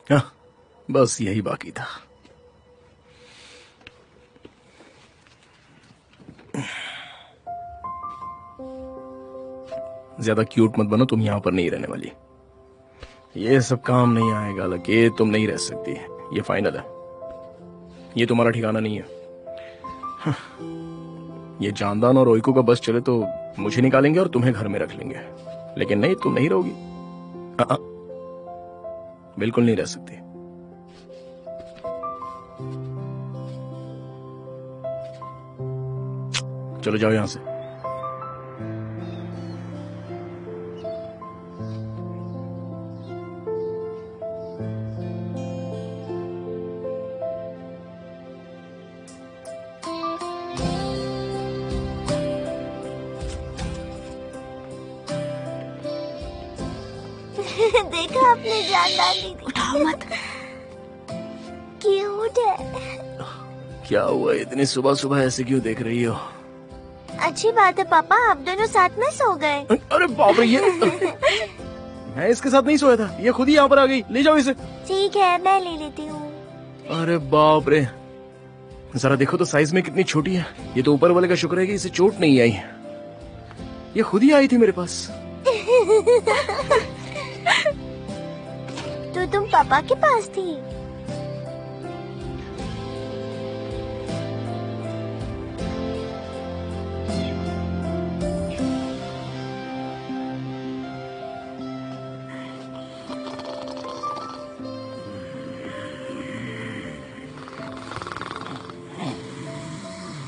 हाँ, बस यही बाकी था। ज्यादा क्यूट मत बनो, तुम यहां पर नहीं रहने वाली। ये सब काम नहीं आएगा लगे, तुम नहीं रह सकती, ये फाइनल है। ये तुम्हारा ठिकाना नहीं है। हाँ, ये जानदान और ओइको का बस चले तो मुझे निकालेंगे और तुम्हें घर में रख लेंगे, लेकिन नहीं, तुम नहीं रहोगी। बिल्कुल नहीं रह सकती। चलो जाओ यहां से। देखा आपने जान डाल दी थी। उठाओ मत। क्यूट है। क्या हुआ, इतनी सुबह सुबह ऐसे क्यों देख रही हो? अच्छी बात है पापा, आप दोनों साथ में सो गए। अरे बाप रे, ये मैं इसके साथ नहीं सोया था, ये खुद ही यहाँ पर आ गई। ले जाओ इसे। ठीक है, मैं ले लेती हूँ। अरे बाप रे, जरा देखो तो साइज में कितनी छोटी है। ये तो ऊपर वाले का शुक्र है कि इसे चोट नहीं आई। ये खुद ही आई थी मेरे पास। तो तुम पापा के पास थी?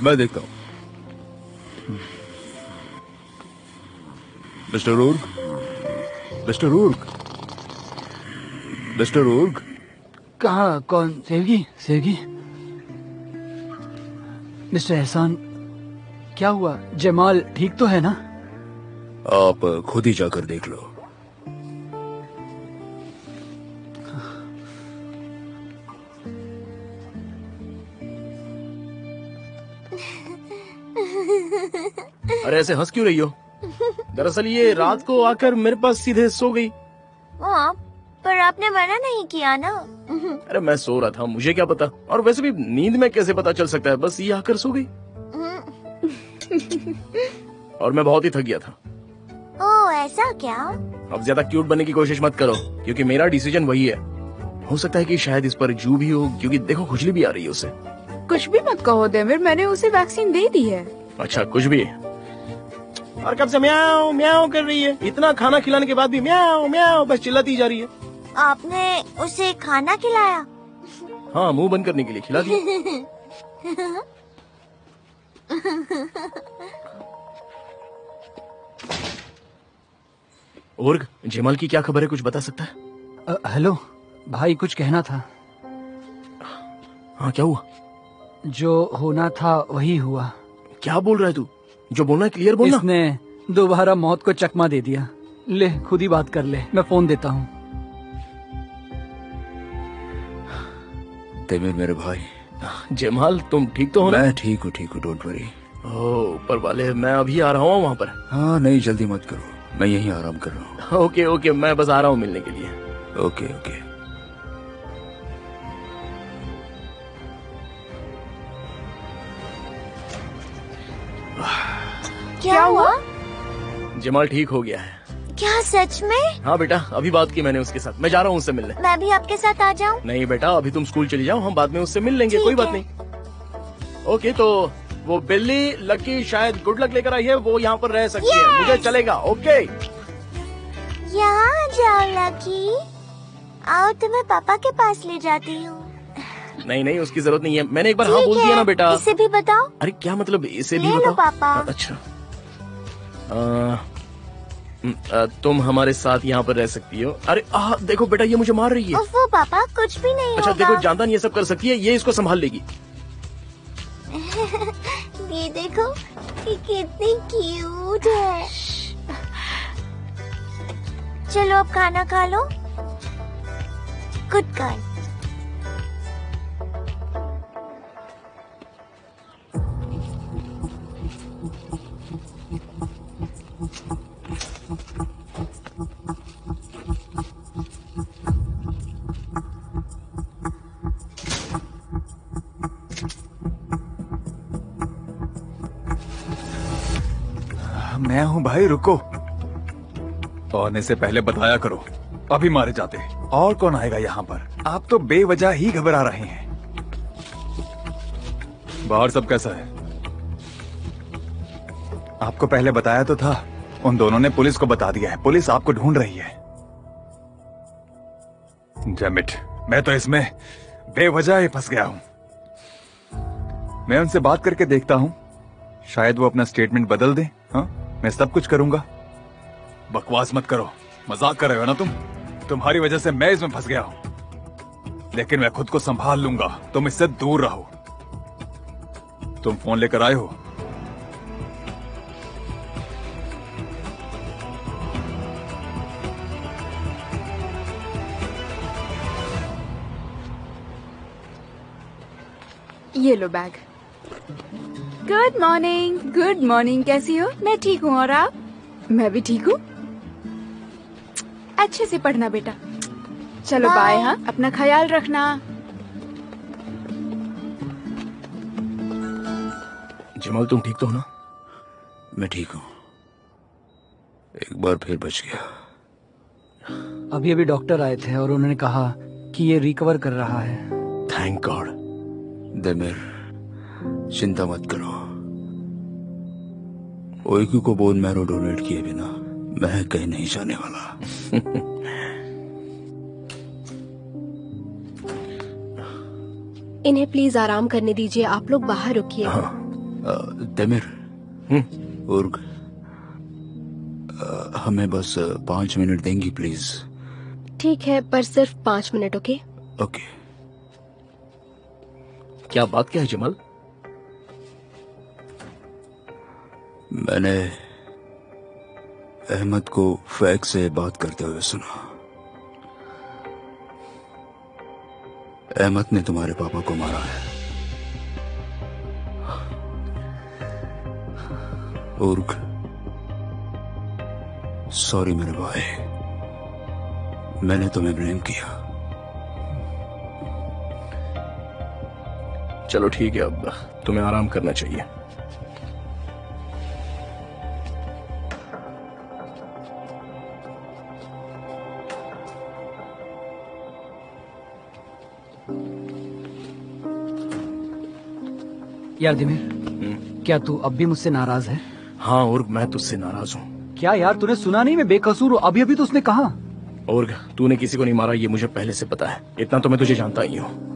मैं देखता हूँ। मिस्टर रूर्ग, मिस्टर रूर्ग, मिस्टर रूर्ग। कहाँ? कौन? सेवगी? सेवगी? मिस्टर एहसान, क्या हुआ? जमाल ठीक तो है ना? आप खुद ही जाकर देख लो। अरे ऐसे हंस क्यों रही हो? दरअसल ये रात को आकर मेरे पास सीधे सो गई। हाँ, पर आपने मना नहीं किया ना। अरे मैं सो रहा था, मुझे क्या पता। और वैसे भी नींद में कैसे पता चल सकता है, बस ये आकर सो गई। और मैं बहुत ही थक गया था। ओह, ऐसा क्या? अब ज्यादा क्यूट बनने की कोशिश मत करो, क्योंकि मेरा डिसीजन वही है। हो सकता है कि शायद इस पर जू भी हो, क्योंकि देखो खुजली भी आ रही है उसे। कुछ भी मत कहो देमिर, मैंने उसे वैक्सीन दे दी है। अच्छा, कुछ भी। और कब से म्याऊं म्याऊं कर रही है? इतना खाना खिलाने के बाद भी म्याऊं म्याऊं बस चिल्लाती जा रही है। आपने उसे खाना खिलाया? हाँ, मुंह बंद करने के लिए खिला दिया। और जमाल की क्या खबर है, कुछ बता सकता है? हेलो भाई, कुछ कहना था। हाँ, क्या हुआ? जो होना था वही हुआ। क्या बोल रहा है तू? जो बोलना है क्लियर बोलना। इसने दोबारा मौत को चकमा दे दिया। ले, खुद ही बात कर ले, मैं फोन देता हूँ। तेमिर मेरे भाई। जमाल, तुम ठीक तो हो ना? मैं ठीक हूँ, डोंट वरी। ओह, ऊपर वाले, मैं अभी आ रहा हूँ वहाँ पर। हाँ, नहीं जल्दी मत करो, मैं यहीं आराम कर रहा हूँ। ओके ओके, मैं बस आ रहा हूँ मिलने के लिए। Okay okay. क्या हुआ? जमाल ठीक हो गया है। क्या सच में? हाँ बेटा, अभी बात की मैंने उसके साथ। मैं जा रहा हूँ उससे मिलने। मैं भी आपके साथ आ जाऊँ? नहीं बेटा, अभी तुम स्कूल चली जाओ, हम बाद में उससे मिल लेंगे। कोई बात नहीं। ओके, तो वो बिल्ली लकी शायद गुड लक लेकर आई है, वो यहाँ पर रह सकती है। मुझे चलेगा। ओके, यहाँ जाओ लकी। आओ, तुम्हें पापा के पास ले जाती हूँ। नहीं नहीं, उसकी जरूरत नहीं है। मैंने एक बार हाँ बोल दिया ना बेटा। इसे भी बताओ। अरे क्या मतलब, इसे भी ले लो बताओ? पापा। अच्छा, तुम हमारे साथ यहाँ पर रह सकती हो। अरे देखो बेटा, ये मुझे मार रही है। वो पापा, कुछ भी नहीं अच्छा होगा। देखो, जानदान ये सब कर सकती है, ये इसको संभाल लेगी। ये देखो, ये कितनी क्यूट है। चलो अब खाना खा लो। Good girl. मैं हूँ भाई, रुको। आने से पहले बताया करो, अभी मारे जाते। और कौन आएगा यहाँ पर? आप तो बेवजह ही घबरा रहे हैं। बाहर सब कैसा है? आपको पहले बताया तो था। उन दोनों ने पुलिस को बता दिया है। पुलिस आपको ढूंढ रही है। जैमिट, मैं तो इसमें बेवजह ही फंस गया हूं। मैं उनसे बात करके देखता हूं, शायद वो अपना स्टेटमेंट बदल दें। हाँ, मैं सब कुछ करूंगा। बकवास मत करो, मजाक कर रहे हो ना तुम? तुम्हारी वजह से मैं इसमें फंस गया हूं, लेकिन मैं खुद को संभाल लूंगा। तुम इससे दूर रहो। तुम फोन लेकर आए हो? ये लो bag. Good morning. Good morning, कैसी हो? मैं ठीक हूँ, और आप? मैं भी ठीक हूँ। अच्छे से पढ़ना बेटा। चलो बाय। हाँ, अपना ख्याल रखना। जमाल, तुम ठीक तो हो ना? मैं ठीक हूँ। एक बार फिर बच गया। अभी अभी डॉक्टर आए थे और उन्होंने कहा कि ये रिकवर कर रहा है। Thank God. देमिर, चिंता मत करो। ओइकू को बोन मैरो डोनेट किए बिना मैं कहीं नहीं जाने वाला। इन्हें प्लीज आराम करने दीजिए। आप लोग बाहर रुकिए। देमिर, उर्ग, हमें बस 5 मिनट देंगी प्लीज? ठीक है, पर सिर्फ 5 मिनट। ओके? ओके। क्या बात क्या है जमाल? मैंने अहमद को फैक से बात करते हुए सुना। अहमद ने तुम्हारे पापा को मारा है। उर्ग, सॉरी मेरे भाई, मैंने तुम्हें ब्लेम किया। चलो ठीक है, अब तुम्हें आराम करना चाहिए। यार दिमिर, क्या तू अब भी मुझसे नाराज है? हाँ उर्ग, मैं तुझसे नाराज हूँ। क्या यार, तूने सुना नहीं? मैं बेकसूर हूँ। अभी अभी तो उसने कहा। उर्ग, तूने किसी को नहीं मारा, ये मुझे पहले से पता है। इतना तो मैं तुझे जानता ही हूँ।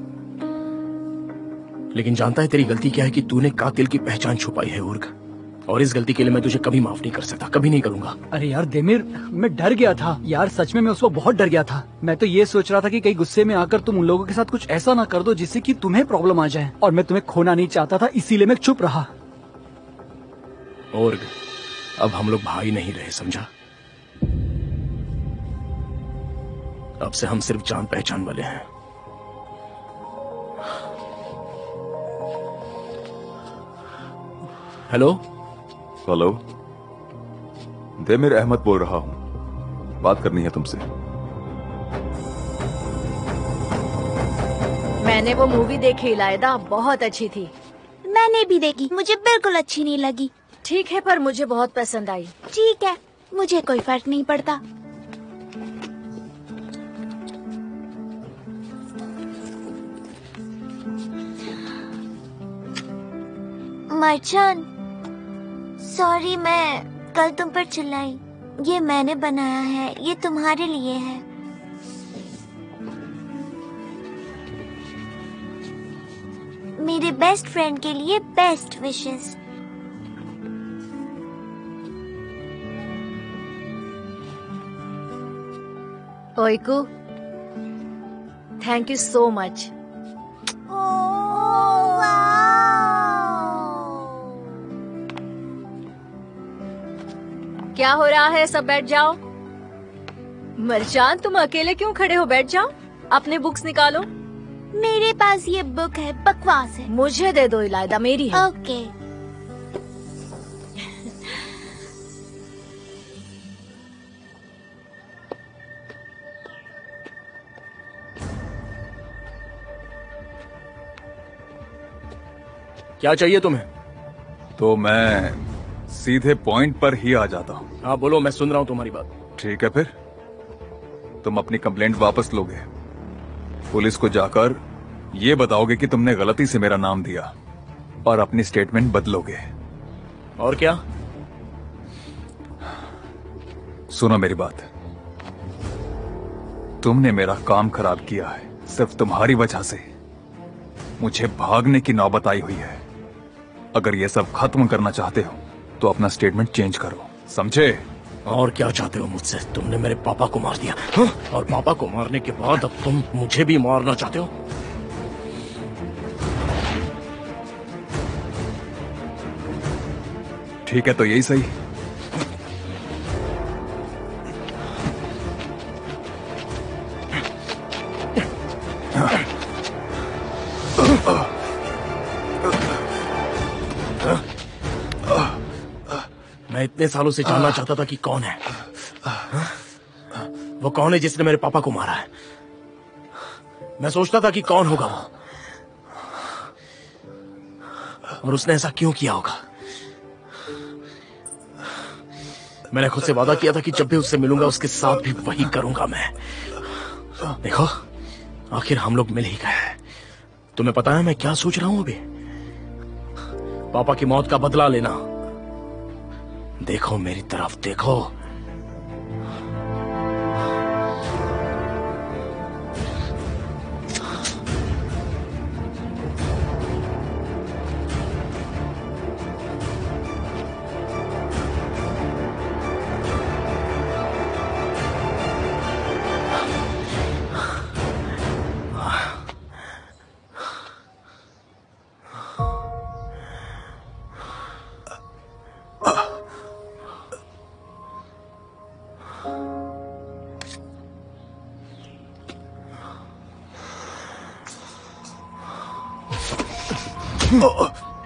लेकिन जानता है तेरी गलती क्या है? कि तूने कातिल की पहचान छुपाई है उर्ग, और इस गलती के लिए मैं तुझे कभी माफ नहीं कर सकता, कभी नहीं करूंगा। अरे यार देमिर, मैं डर गया था यार, सच में मैं उस वक्त बहुत डर गया था। मैं तो ये सोच रहा था कि कहीं गुस्से में आकर तुम उन लोगों के साथ कुछ ऐसा ना कर दो जिससे कि तुम्हें प्रॉब्लम आ जाए, और मैं तुम्हें खोना नहीं चाहता था, इसीलिए मैं चुप रहा। उर्ग, अब हम लोग भाई नहीं रहे, समझा? अब से हम सिर्फ जान पहचान वाले हैं। हेलो हेलो, देमिर अहमद बोल रहा हूं। बात करनी है तुमसे। मैंने वो मूवी देखी इलायदा, बहुत अच्छी थी। मैंने भी देखी, मुझे बिल्कुल अच्छी नहीं लगी। ठीक है, पर मुझे बहुत पसंद आई। ठीक है, मुझे कोई फर्क नहीं पड़ता। मर्चान, सॉरी मैं कल तुम पर चिल्लाई। ये मैंने बनाया है, ये तुम्हारे लिए है। मेरे बेस्ट फ्रेंड के लिए best wishes. Oyku, thank you so much. क्या हो रहा है? सब बैठ जाओ। मर्चान, तुम अकेले क्यों खड़े हो? बैठ जाओ, अपने बुक्स निकालो। मेरे पास ये बुक है, बकवास है। मुझे दे दो इलायदा, मेरी है। ओके। क्या चाहिए तुम्हें? तो मैं सीधे पॉइंट पर ही आ जाता हूँ। हाँ बोलो, मैं सुन रहा हूँ तुम्हारी बात। ठीक है, फिर तुम अपनी कंप्लेंट वापस लोगे। पुलिस को जाकर ये बताओगे कि तुमने गलती से मेरा नाम दिया और अपनी स्टेटमेंट बदलोगे। और क्या? सुनो मेरी बात, तुमने मेरा काम खराब किया है। सिर्फ तुम्हारी वजह से मुझे भागने की नौबत आई हुई है। अगर ये सब खत्म करना चाहते हो तो अपना स्टेटमेंट चेंज करो, समझे? और क्या चाहते हो मुझसे? तुमने मेरे पापा को मार दिया, हाँ? और पापा को मारने के बाद अब तुम मुझे भी मारना चाहते हो? ठीक है, तो यही सही। मैं इतने सालों से जानना चाहता था कि कौन है वो, कौन है जिसने मेरे पापा को मारा है। मैं सोचता था कि कौन होगा वो, और उसने ऐसा क्यों किया होगा। मैंने खुद से वादा किया था कि जब भी उससे मिलूंगा उसके साथ भी वही करूंगा मैं। देखो, आखिर हम लोग मिल ही गए। तुम्हें पता है मैं क्या सोच रहा हूं अभी? पापा की मौत का बदला लेना। देखो मेरी तरफ देखो।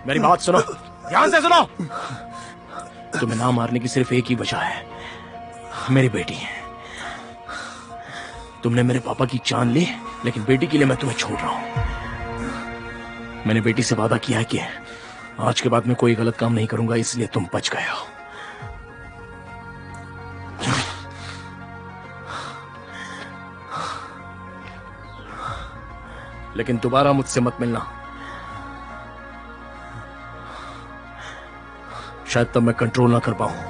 मेरी बात सुनो, ध्यान से सुनो। तुम्हें ना मारने की सिर्फ एक ही वजह है, मेरी बेटी है। तुमने मेरे पापा की जान ली, लेकिन बेटी के लिए मैं तुम्हें छोड़ रहा हूं। मैंने बेटी से वादा किया है कि आज के बाद मैं कोई गलत काम नहीं करूंगा, इसलिए तुम बच गए हो। लेकिन दोबारा मुझसे मत मिलना, शायद तब मैं कंट्रोल ना कर पाऊं।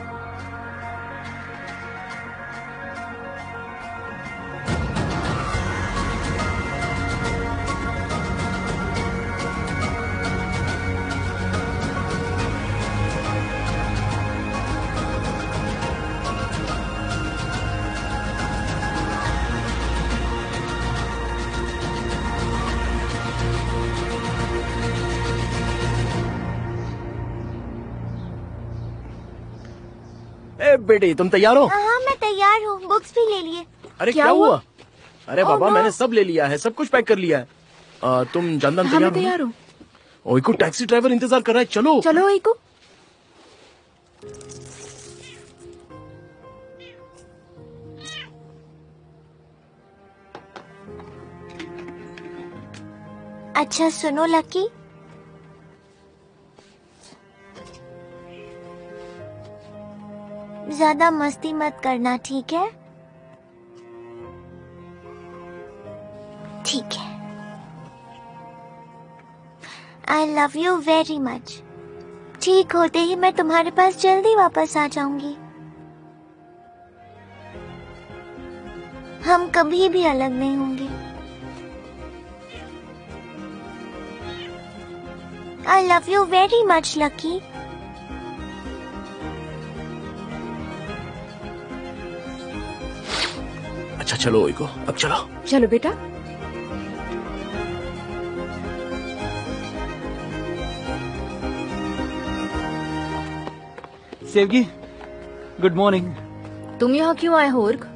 बेटी तुम तैयार हो? हाँ मैं तैयार हूँ, बुक्स भी ले लिए। अरे क्या हुआ? अरे बाबा मैंने सब ले लिया है, सब कुछ पैक कर लिया है। तुम जानदन हाँ, मैं तैयार हूँ। ओइको टैक्सी ड्राइवर इंतजार कर रहा है, चलो चलो ओइको। अच्छा सुनो लकी, ज्यादा मस्ती मत करना, ठीक है? ठीक है। I love you very much. ठीक होते ही मैं तुम्हारे पास जल्दी वापस आ जाऊंगी। हम कभी भी अलग नहीं होंगे। I love you very much lucky. अच्छा चलो ओइको, अब चलो। चलो बेटा। सेवगी, गुड मॉर्निंग। तुम यहाँ क्यों आए हो उर्ग?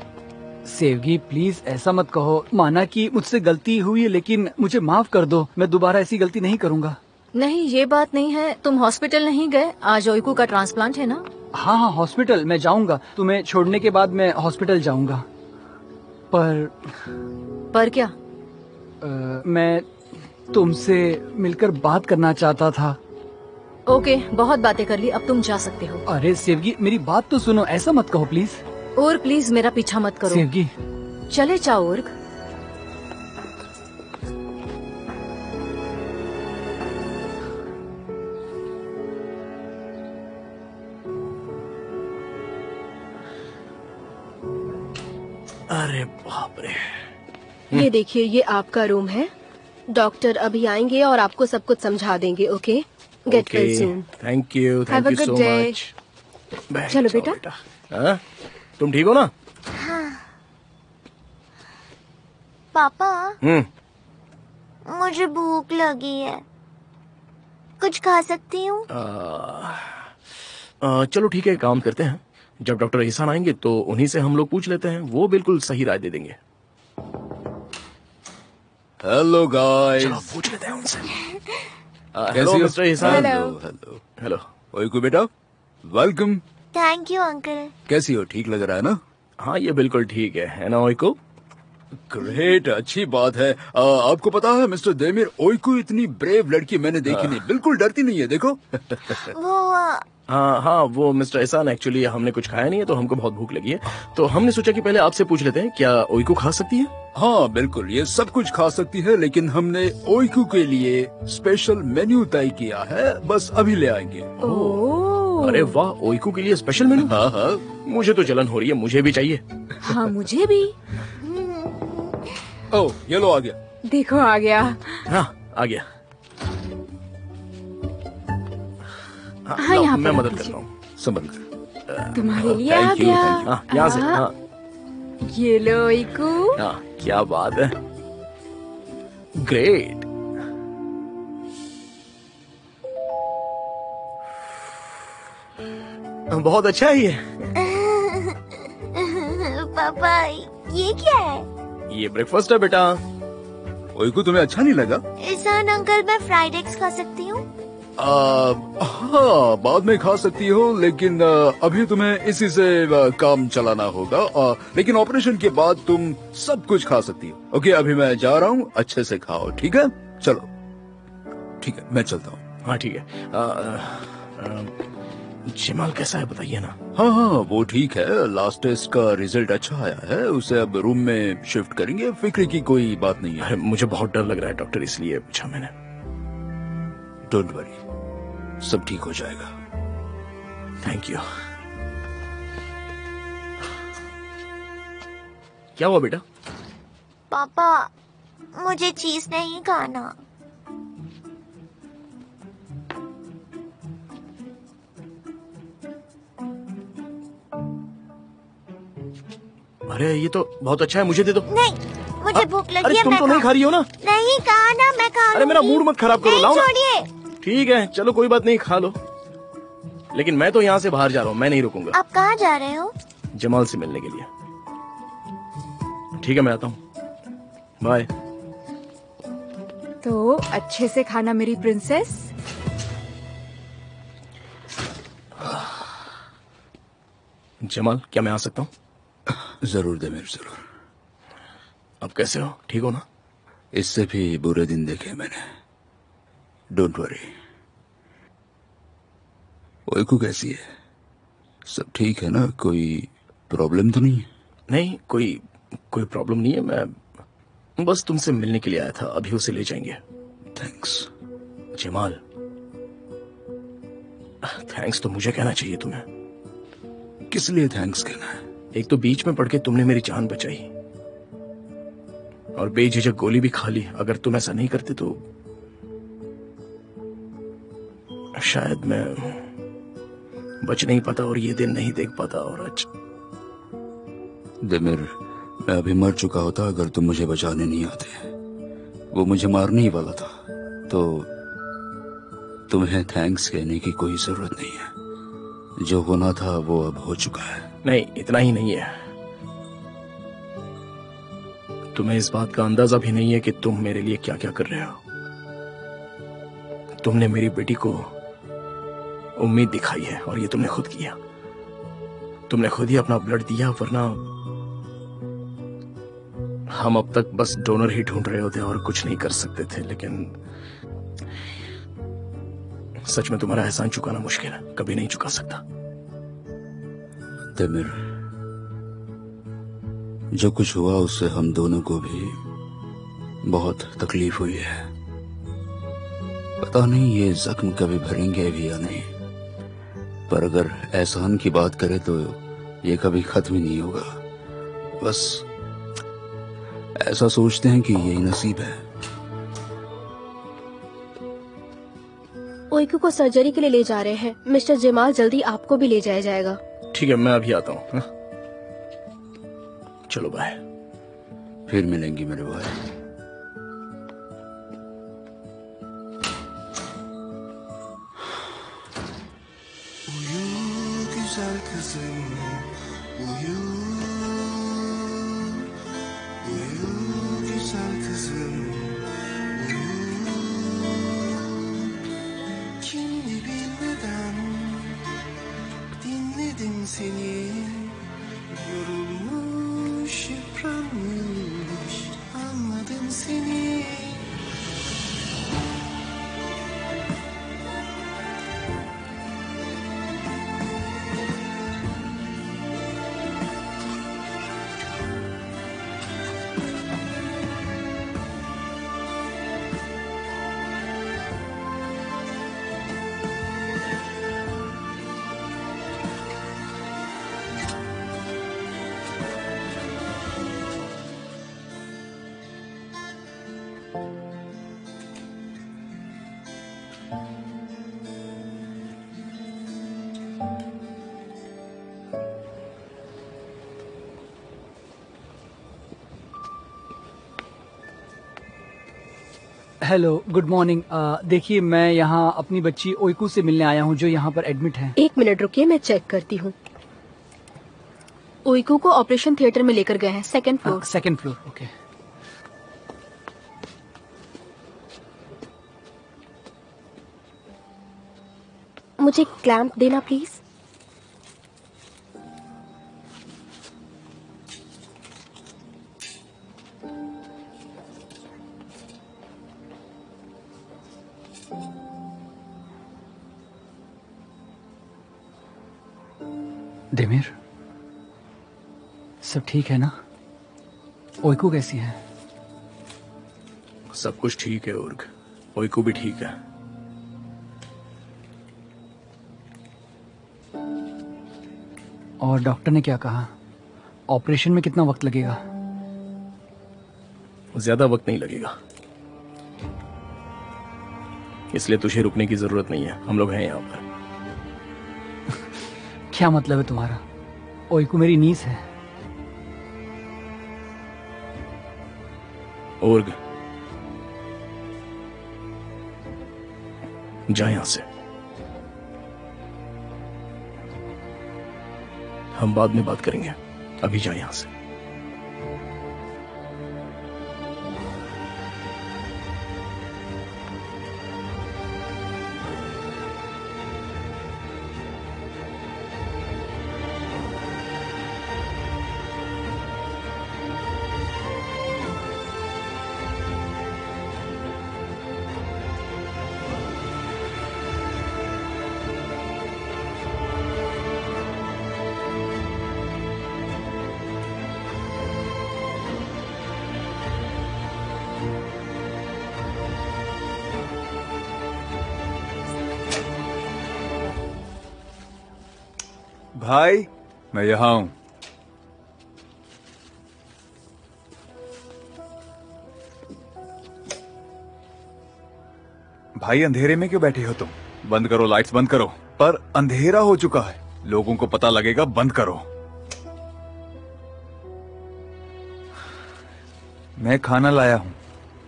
सेवगी प्लीज ऐसा मत कहो। माना कि मुझसे गलती हुई है, लेकिन मुझे माफ कर दो। मैं दोबारा ऐसी गलती नहीं करूंगा। नहीं ये बात नहीं है। तुम हॉस्पिटल नहीं गए? आज ओइको का ट्रांसप्लांट है ना? हाँ हाँ हॉस्पिटल मैं जाऊंगा। तुम्हें छोड़ने के बाद मैं हॉस्पिटल जाऊंगा। पर क्या? मैं तुमसे मिलकर बात करना चाहता था। ओके, बहुत बातें कर ली, अब तुम जा सकते हो। अरे सेवगी, मेरी बात तो सुनो, ऐसा मत कहो प्लीज। और प्लीज मेरा पीछा मत करो। सेवगी, चले जाओ उर्ग। अरे बाप रे। ये देखिए, ये आपका रूम है। डॉक्टर अभी आएंगे और आपको सब कुछ समझा देंगे। Okay, gate well soon. Thank you Have a good so day. Much. चलो बेटा। हाँ? तुम ठीक हो ना? पापा, हम्म। मुझे भूख लगी है, कुछ खा सकती हूँ? चलो ठीक है, काम करते हैं। जब डॉक्टर एहसान आएंगे तो उन्हीं से हम लोग पूछ लेते हैं, वो बिल्कुल सही राय दे देंगे। Hello guys. चलो पूछ लेते हैं उनसे। हेलो कैसी हो? मिस्टर एहसान। Hello hello. हेलो। ओइकू बेटा, वेलकम। Thank you uncle. कैसी हो? ठीक लग रहा है ना? हाँ ये बिल्कुल ठीक है ना ओइको? ग्रेट, अच्छी बात है। आपको पता है मिस्टर देमिर, ओइकू इतनी ब्रेव लड़की मैंने देखी नहीं, बिल्कुल डरती नहीं है, देखो। वो हाँ, वो मिस्टर एहसान, एक्चुअली हमने कुछ खाया नहीं है तो हमको बहुत भूख लगी है, तो हमने सोचा कि पहले आपसे पूछ लेते हैं, क्या ओइकू खा सकती है? हाँ बिल्कुल, ये सब कुछ खा सकती है, लेकिन हमने ओइकू के लिए स्पेशल मेन्यू तय किया है, बस अभी ले आएंगे। ओह, अरे वाह, ओइकू के लिए स्पेशल मेनू? हाँ हाँ। मुझे तो जलन हो रही है, मुझे भी चाहिए। हाँ मुझे भी। ओ, ये लो आ गया। देखो आ गया। हाँ आ गया। हाँ, हाँ, लाओ, यहाँ मैं पर मदद रख करता हूँ। समझ गया। तुम्हारे लिए आ Thank you, गया। thank you. हाँ यहाँ से। हाँ ये लो इकू। हाँ, क्या बात है, ग्रेट। बहुत अच्छा है ये। पापा, ये क्या है? ये ब्रेकफास्ट है बेटा। ओइकू तुम्हें अच्छा नहीं लगा? एहसान अंकल, मैं फ्राइड एग्स खा सकती हूँ? हाँ बाद में खा सकती हो, लेकिन अभी तुम्हें इसी से काम चलाना होगा, लेकिन ऑपरेशन के बाद तुम सब कुछ खा सकती हो। ओके, अभी मैं जा रहा हूँ, अच्छे से खाओ, ठीक है? चलो ठीक है, मैं चलता हूँ। हाँ ठीक है। जमाल कैसा है बताइए ना? हाँ हाँ, वो ठीक है, लास्ट टेस्ट का रिजल्ट अच्छा आया है, उसे अब रूम में शिफ्ट करेंगे, फिक्र की कोई बात नहीं है। अरे मुझे बहुत डर लग रहा है डॉक्टर, इसलिए पूछा मैंने। डोंट वरी, सब ठीक हो जाएगा। Thank you. क्या हुआ बेटा? पापा, मुझे चीज नहीं खाना। अरे ये तो बहुत अच्छा है, मुझे दे दो। नहीं, मुझे भूख लगी अरे है, तुम मैं तो नहीं खा रही हो ना? नहीं कहा ना, मैं खा अरे मेरा मूड मत खराब करो, नहीं, लाओ ना। छोड़िए। ठीक है चलो कोई बात नहीं, खा लो, लेकिन मैं तो यहाँ से बाहर जा रहा हूँ, मैं नहीं रुकूंगा। आप कहाँ जा रहे हो? जमाल से मिलने के लिए। ठीक है मैं आता हूँ, बाय। तो अच्छे से खाना मेरी प्रिंसेस। जमाल क्या मैं आ सकता हूँ? जरूर देमिर, जरूर। अब कैसे हो, ठीक हो ना? इससे भी बुरे दिन देखे मैंने, डोंट वरी। ओइकू कैसी है? सब ठीक है ना? कोई प्रॉब्लम तो नहीं? नहीं, कोई प्रॉब्लम नहीं है, मैं बस तुमसे मिलने के लिए आया था, अभी उसे ले जाएंगे। थैंक्स। जमाल, थैंक्स तो मुझे कहना चाहिए तुम्हें। किस लिए थैंक्स कहना है? एक तो बीच में पड़ के तुमने मेरी जान बचाई और बेझिझक गोली भी खा ली। अगर तुम ऐसा नहीं करते तो शायद मैं बच नहीं पाता और ये दिन नहीं देख पाता। और आज देमिर, मैं अभी मर चुका होता अगर तुम मुझे बचाने नहीं आते। वो मुझे मारने ही वाला था, तो तुम्हें थैंक्स कहने की कोई जरूरत नहीं है। जो होना था वो अब हो चुका है। नहीं, इतना ही नहीं है, तुम्हें इस बात का अंदाजा भी नहीं है कि तुम मेरे लिए क्या क्या कर रहे हो। तुमने मेरी बेटी को उम्मीद दिखाई है और ये तुमने खुद किया। तुमने खुद ही अपना ब्लड दिया, वरना हम अब तक बस डोनर ही ढूंढ रहे होते और कुछ नहीं कर सकते थे। लेकिन सच में तुम्हारा एहसान चुकाना मुश्किल है, कभी नहीं चुका सकता। तेमिर, जो कुछ हुआ उससे हम दोनों को भी बहुत तकलीफ हुई है। पता नहीं ये जख्म कभी भरेंगे भी या नहीं, पर अगर एहसान की बात करें तो ये कभी खत्म ही नहीं होगा। बस ऐसा सोचते हैं कि यही नसीब है। ओइकू को सर्जरी के लिए ले जा रहे हैं। मिस्टर जमाल जल्दी आपको भी ले जाया जाएगा। ठीक है, मैं अभी आता हूँ। हाँ? चलो बाय। फिर मिलेंगी मेरे भाई। Güzel kızım, uyu, uyu güzel kızım, uyu. Kimdi bilmeden dinledim seni, yorulmuş, yıpranmış, anladım seni. Hello, good morning. देखिए, मैं यहाँ अपनी बच्ची ओइकू से मिलने आया हूँ जो यहाँ पर एडमिट है। 1 मिनट रुकिए, मैं चेक करती हूँ। ओइकू को ऑपरेशन थिएटर में लेकर गए हैं, 2nd floor. 2nd floor, okay. मुझे क्लैंप देना प्लीज। देमिर, सब ठीक है ना? ओइकू कैसी है? सब कुछ ठीक है उर्ग, ओइकू भी ठीक है। और डॉक्टर ने क्या कहा? ऑपरेशन में कितना वक्त लगेगा? ज्यादा वक्त नहीं लगेगा, इसलिए तुझे रुकने की जरूरत नहीं है, हम लोग हैं यहाँ पर। क्या मतलब है तुम्हारा? ओइकू मेरी नीस है। ओर्ग, जा यहां से। हम बाद में बात करेंगे, अभी जा यहां से। भाई, मैं यहां हूं। भाई, अंधेरे में क्यों बैठे हो तुम? बंद करो, लाइट्स बंद करो। पर अंधेरा हो चुका है, लोगों को पता लगेगा, बंद करो। मैं खाना लाया हूं,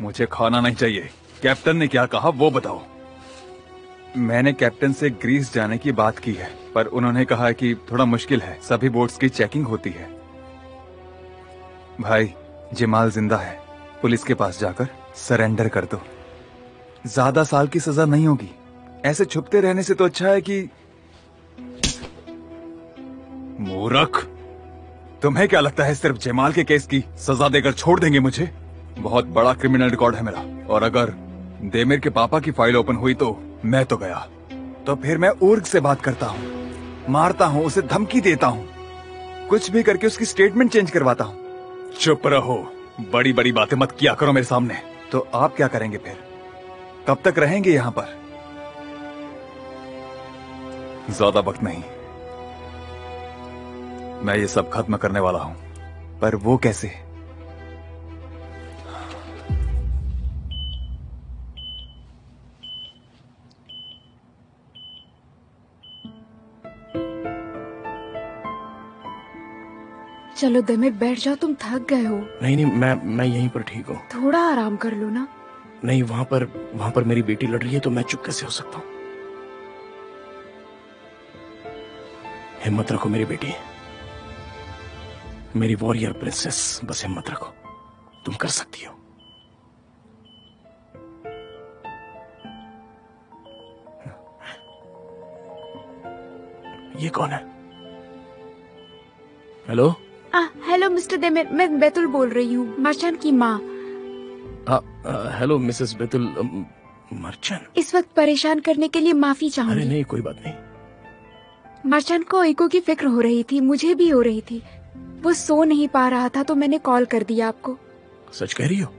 मुझे खाना नहीं चाहिए। कैप्टन ने क्या कहा वो बताओ। मैंने कैप्टन से ग्रीस जाने की बात की है, पर उन्होंने कहा कि थोड़ा मुश्किल है, सभी बोट्स की चेकिंग होती है। भाई, जमाल जिंदा है, पुलिस के पास जाकर सरेंडर कर दो। ज्यादा साल की सजा नहीं होगी, ऐसे छुपते रहने से तो अच्छा है कि। मूर्ख, तुम्हें क्या लगता है सिर्फ जमाल के केस की सजा देकर छोड़ देंगे मुझे? बहुत बड़ा क्रिमिनल रिकॉर्ड है मेरा, और अगर देमिर के पापा की फाइल ओपन हुई तो मैं तो गया। तो फिर मैं उर्ग से बात करता हूँ, मारता हूँ, उसे धमकी देता हूँ, कुछ भी करके उसकी स्टेटमेंट चेंज करवाता हूँ। चुप रहो, बड़ी बड़ी बातें मत किया करो मेरे सामने। तो आप क्या करेंगे फिर? कब तक रहेंगे यहाँ पर? ज्यादा वक्त नहीं, मैं ये सब खत्म करने वाला हूँ। पर वो कैसे? चलो देमिर, बैठ जाओ, तुम थक गए हो। नहीं नहीं, मैं यहीं पर ठीक हूँ। थोड़ा आराम कर लो ना। नहीं, वहां पर मेरी बेटी लड़ रही है, तो मैं चुप कैसे हो सकता हूँ? हिम्मत रखो मेरी बेटी, मेरी वॉरियर प्रिंसेस, बस हिम्मत रखो, तुम कर सकती हो। ये कौन है? हेलो? हेलो मिस्टर देमिर, मैं बैतुल बोल रही हूँ, मर्चन की माँ। Hello Mrs Betul. मर्चन? इस वक्त परेशान करने के लिए माफी अरे चाहूंगी। नहीं, कोई बात नहीं। मर्चन को ओइको की फिक्र हो रही थी, मुझे भी हो रही थी। वो सो नहीं पा रहा था तो मैंने कॉल कर दिया आपको। सच कह रही हो?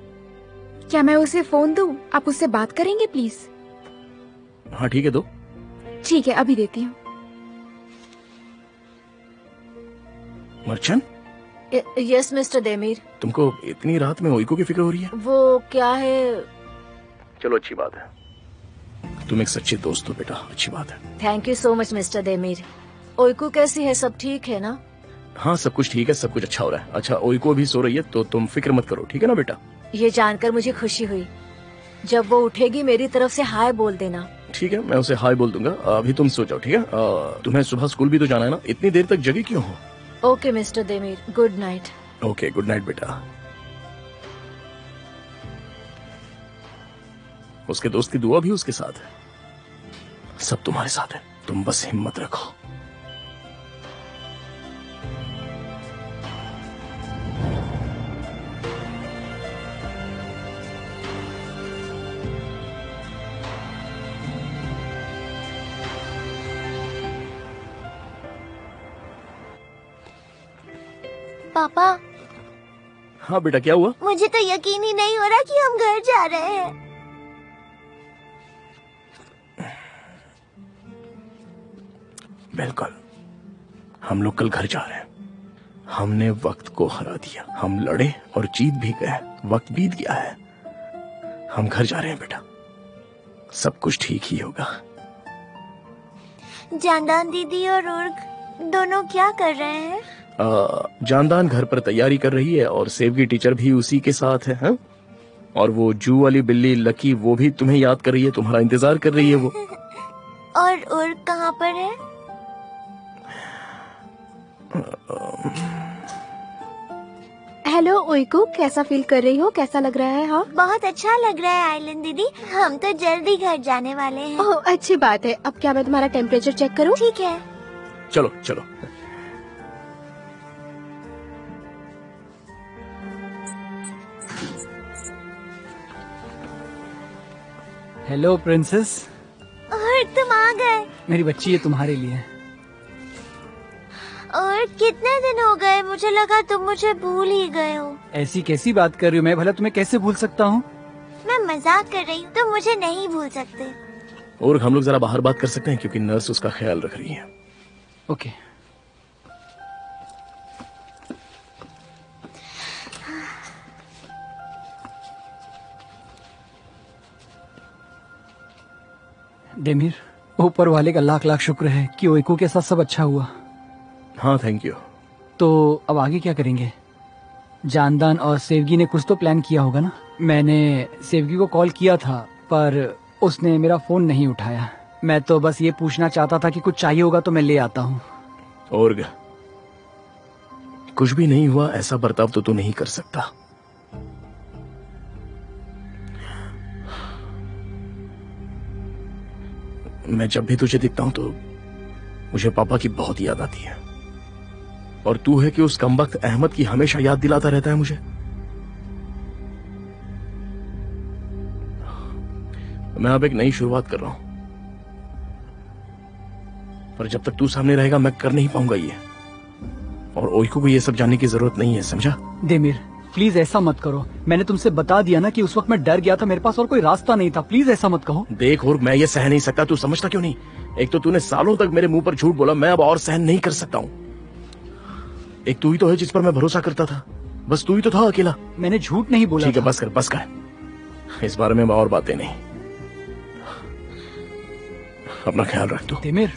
क्या मैं उसे फोन दूं? आप उससे बात करेंगे प्लीज? हाँ ठीक है, दो। ठीक है, अभी देती हूँ। मर्चन, यस मिस्टर देमिर। तुमको इतनी रात में ओइको की फिक्र हो रही है? वो क्या है? चलो अच्छी बात है, तुम एक सच्चे दोस्त हो बेटा, अच्छी बात है। Thank you so much mister Demir. Oyku कैसी है? सब ठीक है ना? हाँ सब कुछ ठीक है, सब कुछ अच्छा हो रहा है। अच्छा, ओइको भी सो रही है, तो तुम फिक्र मत करो, ठीक है ना बेटा? ये जानकर मुझे खुशी हुई। जब वो उठेगी मेरी तरफ से हाय बोल देना। ठीक है, मैं उसे हाय बोल दूंगा। अभी तुम सो जाओ, ठीक है? तुम्हें सुबह स्कूल भी तो जाना है ना, इतनी देर तक जगी क्यों हो? Okay mister Demir, good night. Okay, good night बेटा। उसके दोस्त की दुआ भी उसके साथ है, सब तुम्हारे साथ है, तुम बस हिम्मत रखो। पापा। हाँ बेटा, क्या हुआ? मुझे तो यकीन ही नहीं हो रहा कि हम घर जा रहे हैं। बिल्कुल, हम लोग कल घर जा रहे हैं। हमने वक्त को हरा दिया, हम लड़े और जीत भी गए, वक्त बीत गया है, हम घर जा रहे हैं बेटा, सब कुछ ठीक ही होगा। जानदान दीदी और उर्ग दोनों क्या कर रहे हैं? जानदान घर पर तैयारी कर रही है और सेव की टीचर भी उसी के साथ है। हाँ? और वो जू वाली बिल्ली लकी, वो भी तुम्हें याद कर रही है, तुम्हारा इंतजार कर रही है वो। और उर्ग कहाँ पर है? हेलो ओइको, कैसा फील कर रही हो? कैसा लग रहा है? हाँ, बहुत अच्छा लग रहा है आइलैंड दीदी, हम तो जल्दी घर जाने वाले हैं। ओह अच्छी बात है। अब क्या मैं तुम्हारा टेम्परेचर चेक करूं? ठीक है। चलो चलो। Hello princess. और तुम आ गए? मेरी बच्ची, ये तुम्हारे लिए है। और कितने दिन हो गए, मुझे लगा तुम मुझे भूल ही गए हो। ऐसी कैसी बात कर रही हो? मैं भला तुम्हें कैसे भूल सकता हूँ? मैं मजाक कर रही हूँ, तुम मुझे नहीं भूल सकते। और हम लोग जरा बाहर बात कर सकते हैं, क्योंकि नर्स उसका ख्याल रख रही है। ओके। देमिर, ऊपर वाले का लाख लाख शुक्र है कि ओइको के साथ सब अच्छा हुआ। हाँ थैंक यू। तो अब आगे क्या करेंगे? जानदान और सेवगी ने कुछ तो प्लान किया होगा ना? मैंने सेवगी को कॉल किया था पर उसने मेरा फोन नहीं उठाया। मैं तो बस ये पूछना चाहता था कि कुछ चाहिए होगा तो मैं ले आता हूँ। और कुछ भी नहीं हुआ, ऐसा बर्ताव तो तू नहीं कर सकता। मैं जब भी तुझे दिखता हूं तो मुझे पापा की बहुत याद आती है, और तू है कि उस कमबख्त अहमद की हमेशा याद दिलाता रहता है मुझे। मैं अब एक नई शुरुआत कर रहा हूं, पर जब तक तू सामने रहेगा मैं कर नहीं पाऊंगा ये। और ओइको को ये सब जानने की जरूरत नहीं है, समझा? देमिर प्लीज ऐसा मत करो। मैंने तुमसे बता दिया ना कि उस वक्त मैं डर गया था, मेरे पास और कोई रास्ता नहीं था। प्लीज ऐसा मत कहो। देख और मैं ये सह नहीं सकता, तू समझता क्यों नहीं? एक तो तूने सालों तक मेरे मुंह पर झूठ बोला, मैं अब और सहन नहीं कर सकता हूँ। एक तू ही तो है जिस पर मैं भरोसा करता था, बस तू ही तो था अकेला। मैंने झूठ नहीं बोला। ठीक है था। बस कर, बस कर। इस बारे में और बातें नहीं। अपना ख्याल रख तू। देमिर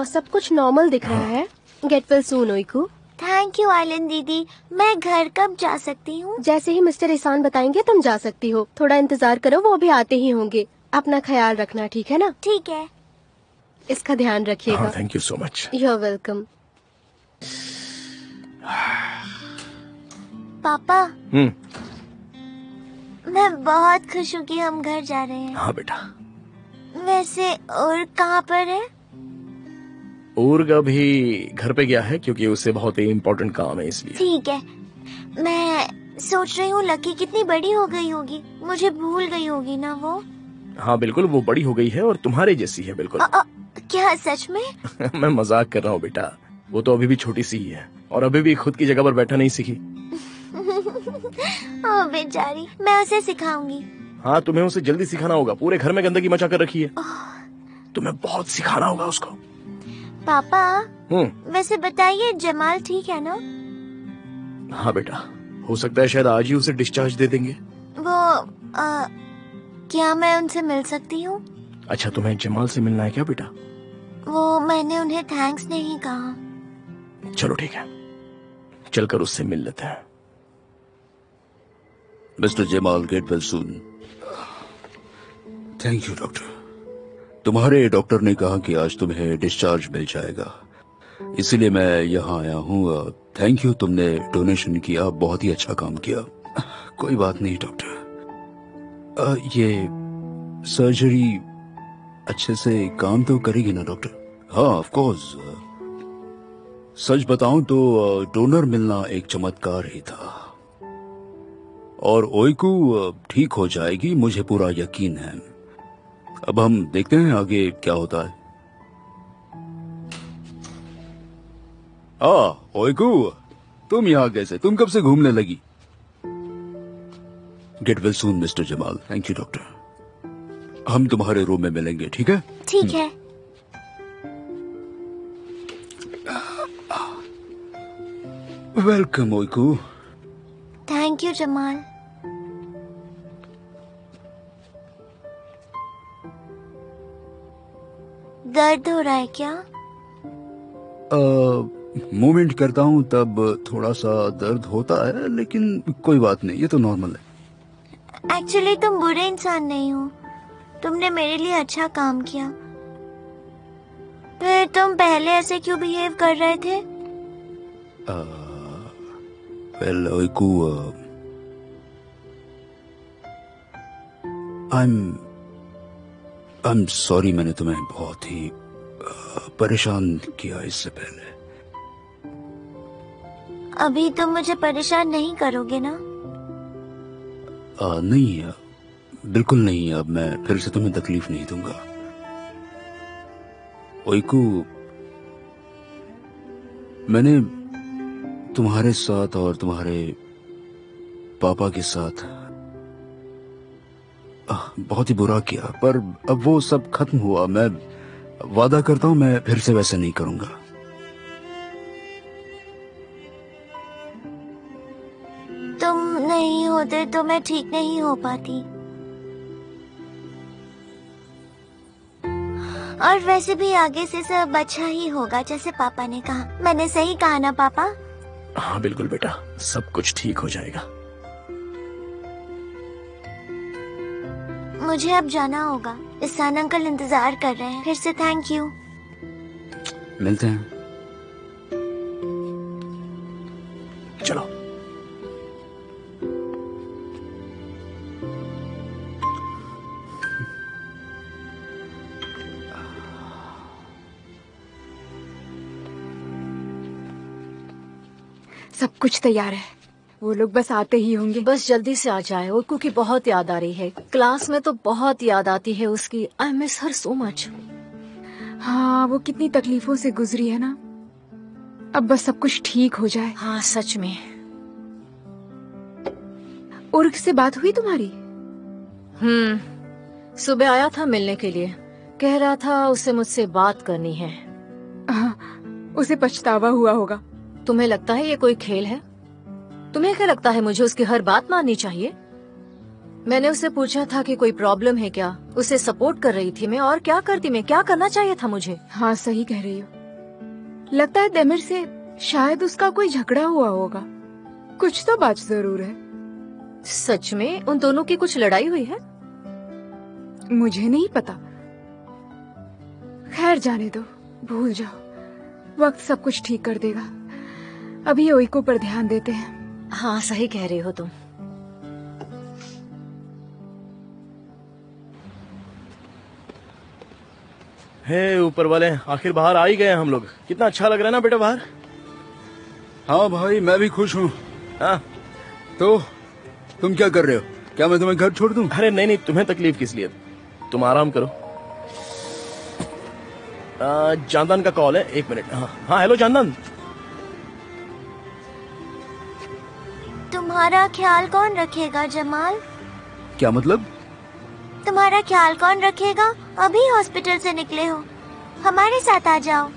सब कुछ नॉर्मल दिख रहा है। Get well soon Oyku. Thank you Aylin दीदी। मैं घर कब जा सकती हूँ? जैसे ही मिस्टर एहसान बताएंगे तुम जा सकती हो। थोड़ा इंतजार करो, वो भी आते ही होंगे। अपना ख्याल रखना, ठीक है ना? ठीक है। इसका ध्यान रखिएगा। Thank you so much. You are welcome. पापा मैं बहुत खुश हूँ कि हम घर जा रहे हैं। हाँ बेटा। वैसे और कहाँ पर है? उर्ग अभी घर पे गया है क्योंकि उसे बहुत ही इम्पोर्टेंट काम है इसलिए। ठीक है। मैं सोच रही हूँ लकी कितनी बड़ी हो गई होगी, मुझे भूल गई होगी ना वो। हाँ बिल्कुल, वो बड़ी हो गई है और तुम्हारे जैसी है बिल्कुल। क्या सच में? मैं मजाक कर रहा हूँ बेटा, वो तो अभी भी छोटी सी ही है और अभी भी खुद की जगह पर बैठा नहीं सीखी। ओ बेचारी, मैं उसे सिखाऊंगी। हाँ तुम्हें उसे जल्दी सिखाना होगा, पूरे घर में गंदगी मचा कर रखी है। तुम्हें बहुत सिखाना होगा उसको। पापा वैसे बताइए जमाल ठीक है ना? हाँ बेटा, हो सकता है शायद आज ही उसे डिस्चार्ज दे देंगे। वो क्या मैं उनसे मिल सकती हूँ? अच्छा तुम्हें जमाल से मिलना है क्या बेटा? वो मैंने उन्हें थैंक्स नहीं कहा। चलो ठीक है, चलकर उससे मिल लेते हैं। Mister Jamal gate well soon. Thank you doctor. तुम्हारे डॉक्टर ने कहा कि आज तुम्हें डिस्चार्ज मिल जाएगा, इसीलिए मैं यहाँ आया हूँ। थैंक यू, तुमने डोनेशन किया, बहुत ही अच्छा काम किया। कोई बात नहीं डॉक्टर, ये सर्जरी अच्छे से काम तो करेगी ना डॉक्टर? हाँ ऑफ कोर्स। सच बताऊं तो डोनर मिलना एक चमत्कार ही था और ओइकू ठीक हो जाएगी, मुझे पूरा यकीन है। अब हम देखते हैं आगे क्या होता है। ओइकू, तुम यहाँ कैसे? तुम कब से घूमने लगी? Get well soon mister Jamal. Thank you doctor. हम तुम्हारे रूम में मिलेंगे, ठीक है? ठीक है। Welcome Oyku. Thank you Jamal. दर्द हो रहा है क्या? मूवमेंट करता हूँ तब थोड़ा सा दर्द होता है, लेकिन कोई बात नहीं, ये तो नॉर्मल है। एक्चुअली तुम बुरे इंसान नहीं हो, तुमने मेरे लिए अच्छा काम किया। फिर तुम पहले ऐसे क्यों बिहेव कर रहे थे? वेल ओइकू, आई एम सॉरी, मैंने तुम्हें बहुत ही परेशान किया इससे पहले। अभी तुम मुझे परेशान नहीं करोगे ना? नहीं, बिल्कुल नहीं। अब मैं फिर से तुम्हें तकलीफ नहीं दूंगा। ओइकू, मैंने तुम्हारे साथ और तुम्हारे पापा के साथ बहुत ही बुरा किया, पर अब वो सब खत्म हुआ। मैं वादा करता हूं मैं फिर से वैसे नहीं करूंगा। तुम नहीं होते तो मैं ठीक नहीं हो पाती। और वैसे भी आगे से सब अच्छा ही होगा, जैसे पापा ने कहा। मैंने सही कहा ना पापा? हाँ बिल्कुल बेटा, सब कुछ ठीक हो जाएगा। मुझे अब जाना होगा, इहसान अंकल इंतजार कर रहे हैं। फिर से थैंक यू। मिलते हैं। चलो। सब कुछ तैयार है, वो लोग बस आते ही होंगे। बस जल्दी से आ जाए। ओइको की बहुत याद आ रही है, क्लास में तो बहुत याद आती है उसकी। I miss her so much. हाँ, वो कितनी तकलीफों से गुजरी है ना। अब बस सब कुछ ठीक हो जाए। हाँ सच में। उर्ग से बात हुई तुम्हारी? सुबह आया था मिलने के लिए, कह रहा था उसे मुझसे बात करनी है। हाँ, उसे पछतावा हुआ होगा। तुम्हें लगता है ये कोई खेल है? तुम्हें क्या लगता है मुझे उसकी हर बात माननी चाहिए? मैंने उससे पूछा था कि कोई प्रॉब्लम है क्या, उसे सपोर्ट कर रही थी मैं। और क्या करती मैं, क्या करना चाहिए था मुझे? हाँ सही कह रही हो। लगता है देमिर से शायद उसका कोई झगड़ा हुआ होगा। कुछ तो बात जरूर है। सच में उन दोनों की कुछ लड़ाई हुई है? मुझे नहीं पता। खैर जाने दो, भूल जाओ, वक्त सब कुछ ठीक कर देगा। अभी ओइको पर ध्यान देते हैं। हाँ सही कह रही हो तुम। हे ऊपर वाले, आखिर बाहर आ ही गए हम लोग। कितना अच्छा लग रहा है ना बेटा बाहर। हाँ भाई, मैं भी खुश हूँ। हाँ तो तुम क्या कर रहे हो? क्या मैं तुम्हें घर छोड़ दूं? अरे नहीं नहीं, तुम्हें तकलीफ किस लिए, तुम आराम करो। जानदान का कॉल है, 1 मिनट। हाँ हेलो जानदान। तुम्हारा ख्याल कौन रखेगा जमाल? क्या मतलब? तुम्हारा ख्याल कौन रखेगा? अभी हॉस्पिटल से निकले हो, हमारे साथ आ जाओ।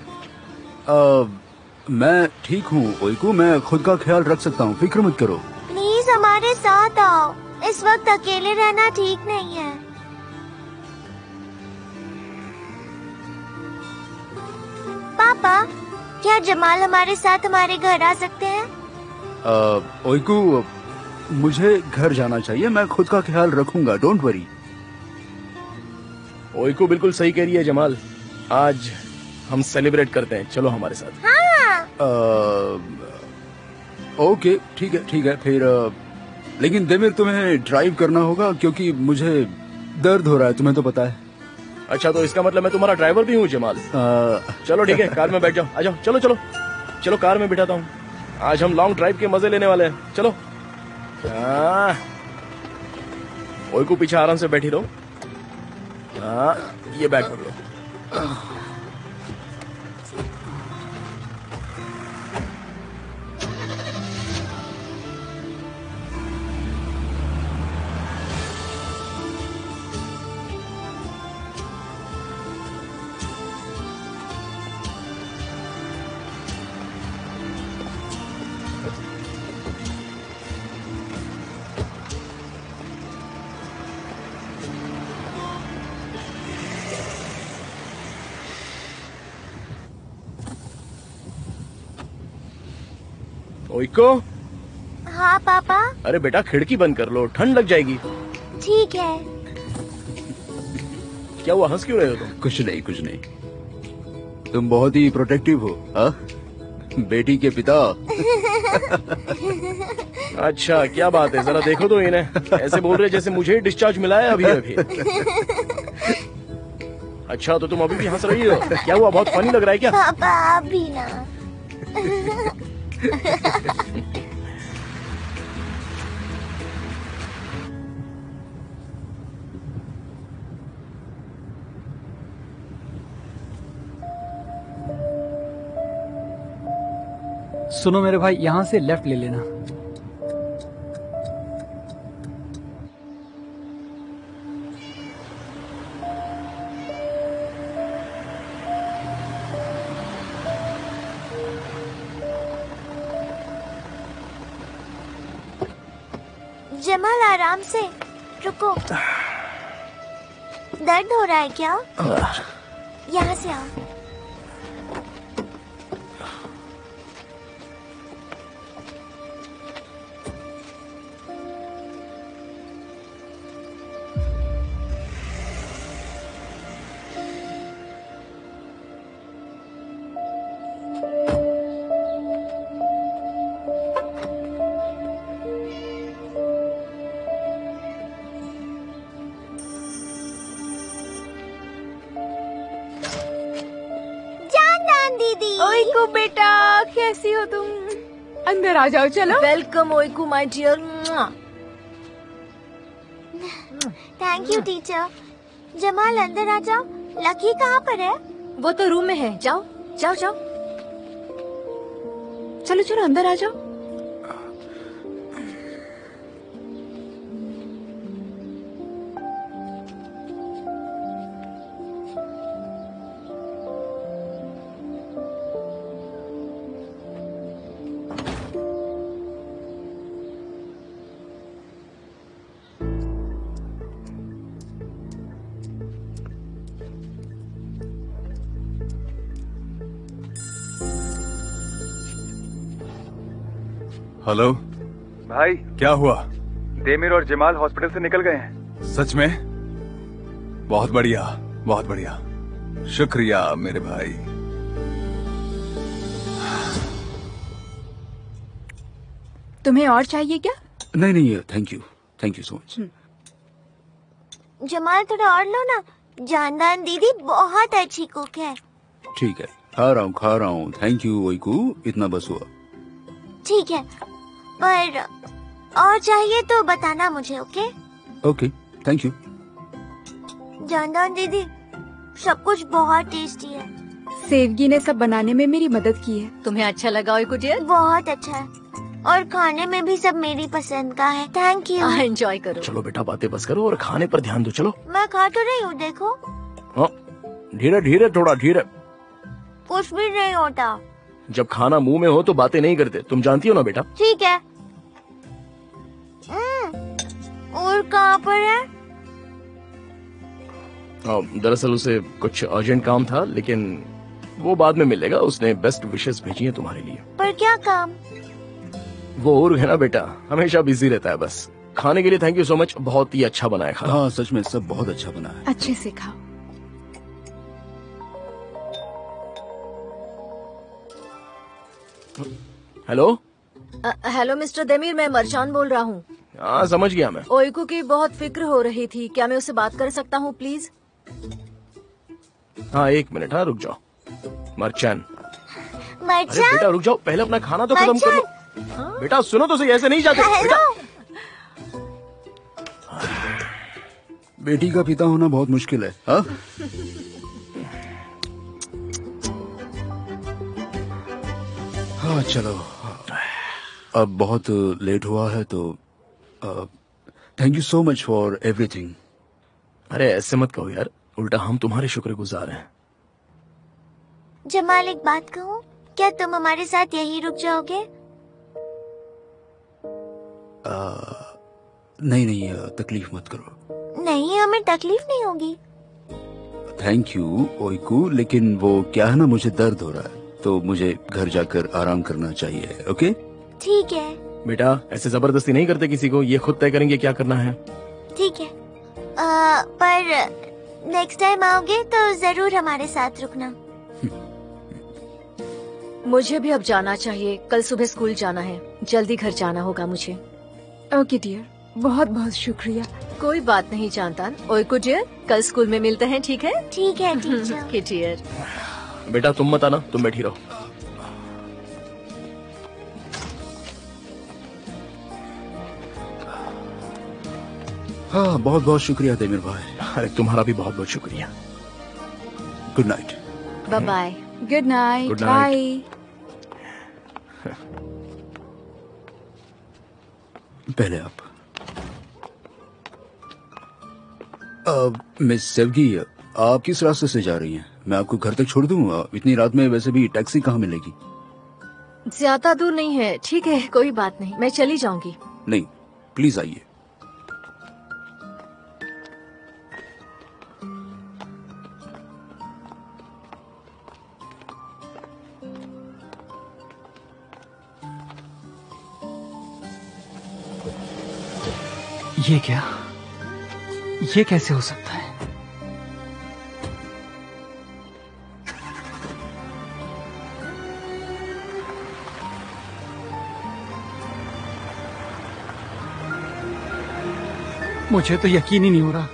मैं ठीक हूँ ओइको, मैं खुद का ख्याल रख सकता हूँ, फिक्र मत करो। प्लीज हमारे साथ आओ, इस वक्त अकेले रहना ठीक नहीं है। पापा, क्या जमाल हमारे साथ हमारे घर आ सकते हैं? ओइको, मुझे घर जाना चाहिए, मैं खुद का ख्याल रखूंगा, डोंट वरी। ओइको बिल्कुल सही कह रही है जमाल, आज हम सेलिब्रेट करते हैं, चलो हमारे साथ। हाँ। ओके ठीक है फिर। लेकिन देमिर, तुम्हें ड्राइव करना होगा क्योंकि मुझे दर्द हो रहा है, तुम्हें तो पता है। अच्छा, तो इसका मतलब मैं तुम्हारा ड्राइवर भी हूँ जमाल। चलो ठीक है, कार में बैठ जाओ, आ जाओ, चलो चलो चलो, कार में बिठाता हूँ। आज हम लॉन्ग ड्राइव के मजे लेने वाले हैं, चलो। ओइको पीछे आराम से बैठी रहो। ये बैग पकड़ो। ओइको। हाँ पापा। अरे बेटा, खिड़की बंद कर लो, ठंड लग जाएगी। ठीक है। क्या हुआ, हंस क्यों रहे हो तुम? कुछ नहीं, तुम बहुत ही प्रोटेक्टिव हो। बेटी के पिता। अच्छा, क्या बात है, जरा देखो तो इन्हें, ऐसे बोल रहे जैसे मुझे डिस्चार्ज मिला है अभी अभी। अच्छा, तो तुम अभी भी हंस रही हो, क्या हुआ, बहुत फनी लग रहा है क्या? पापा अभी ना। सुनो मेरे भाई, यहाँ से लेफ्ट ले लेना। जमाल आराम से, रुको। दर्द हो रहा है क्या? यहाँ से आओ। ओइको बेटा, कैसी हो तुम? अंदर आ जाओ चलो। Welcome Oyku my dear. Thank you teacher. Jamal अंदर आ जाओ। लकी कहाँ पर है? वो तो रूम में है, जाओ जाओ जाओ। चलो चलो अंदर आ जाओ। हेलो भाई, क्या हुआ? देमिर और जमाल हॉस्पिटल से निकल गए हैं। सच में? बहुत बढ़िया, बहुत बढ़िया। शुक्रिया मेरे भाई। तुम्हें और चाहिए क्या? नहीं नहीं, thank you so much. Jamal थोड़ा और लो ना। जानदान दीदी बहुत अच्छी कुक है। ठीक है, खा रहा हूँ। थैंक यू ओइकू, इतना बस हुआ। ठीक है, पर और चाहिए तो बताना मुझे। Okay okay, thank you. जानदान दीदी सब कुछ बहुत टेस्टी है। सेवगी ने सब बनाने में मेरी मदद की है। तुम्हें अच्छा लगा ओइकू डियर? बहुत अच्छा है, और खाने में भी सब मेरी पसंद का है। Thank you. एंजॉय करो। चलो बेटा, बातें बस करो और खाने पर ध्यान दो। चलो। मैं खा तो रही हूँ, देखो। हाँ, धीरे धीरे, थोड़ा धीरे। कुछ भी नहीं होता। जब खाना मुंह में हो तो बातें नहीं करते, तुम जानती हो ना बेटा। ठीक है। और कहाँ पर है? दरअसल उसे कुछ अर्जेंट काम था, लेकिन वो बाद में मिलेगा। उसने बेस्ट विशेस भेजी हैं तुम्हारे लिए। पर क्या काम? वो और है ना बेटा, हमेशा बिजी रहता है। बस खाने के लिए थैंक यू सो मच, बहुत ही अच्छा बना है खाना। हाँ सच में सब बहुत अच्छा बना है। अच्छे से खाओ। हेलो। हेलो मिस्टर देमीर, मैं मरचान बोल रहा हूँ। हाँ समझ गया मैं। ओइकू की बहुत फिक्र हो रही थी, क्या मैं उससे बात कर सकता हूँ प्लीज? हाँ एक मिनट, हाँ रुक जाओ। मरचान। अरे मरचान। बेटा रुक जाओ, पहले अपना खाना तो खत्म कर लो। बेटा सुनो तो सही, ऐसे नहीं जाते बेटा। बेटी का पिता होना बहुत मुश्किल है। हाँ हाँ चलो, अब बहुत लेट हुआ है तो thank you so much for everything. अरे ऐसे मत कहो यार, उल्टा हम तुम्हारे शुक्रगुजार हैं। जमाल एक बात कहूँ, क्या तुम हमारे साथ यहीं रुक जाओगे? नहीं नहीं, तकलीफ मत करो। नहीं, हमें तकलीफ नहीं होगी। थैंक यू ओइकू, लेकिन वो क्या है ना, मुझे दर्द हो रहा है तो मुझे घर जाकर आराम करना चाहिए। ओके ठीक है। बेटा ऐसे जबरदस्ती नहीं करते किसी को, ये खुद तय करेंगे क्या करना है। ठीक है, पर नेक्स्ट टाइम आओगे तो जरूर हमारे साथ रुकना। मुझे भी अब जाना चाहिए, कल सुबह स्कूल जाना है, जल्दी घर जाना होगा मुझे। ओके डियर, बहुत बहुत शुक्रिया। कोई बात नहीं जानतान। ओइकू डियर, कल स्कूल में मिलते हैं, ठीक है? ठीक है टीचर। Okay dear. बेटा तुम मत आना, तुम बैठी रहो। हाँ बहुत बहुत शुक्रिया देमिर भाई। अरे तुम्हारा भी बहुत बहुत शुक्रिया। Good night. Bye bye. Good night. Good night. Bye. पहले आप। मिस सेवगी, आप किस रास्ते से जा रही हैं? मैं आपको घर तक छोड़ दूं? इतनी रात में वैसे भी टैक्सी कहाँ मिलेगी? ज्यादा दूर नहीं है, ठीक है कोई बात नहीं, मैं चली जाऊंगी। नहीं प्लीज आइए। ये क्या? ये कैसे हो सकता है? मुझे तो यकीन ही नहीं हो रहा,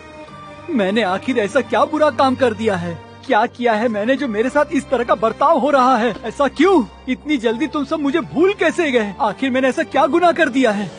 मैंने आखिर ऐसा क्या बुरा काम कर दिया है क्या किया है मैंने जो मेरे साथ इस तरह का बर्ताव हो रहा है? ऐसा क्यों? इतनी जल्दी तुम सब मुझे भूल कैसे गए? आखिर मैंने ऐसा क्या गुनाह कर दिया है?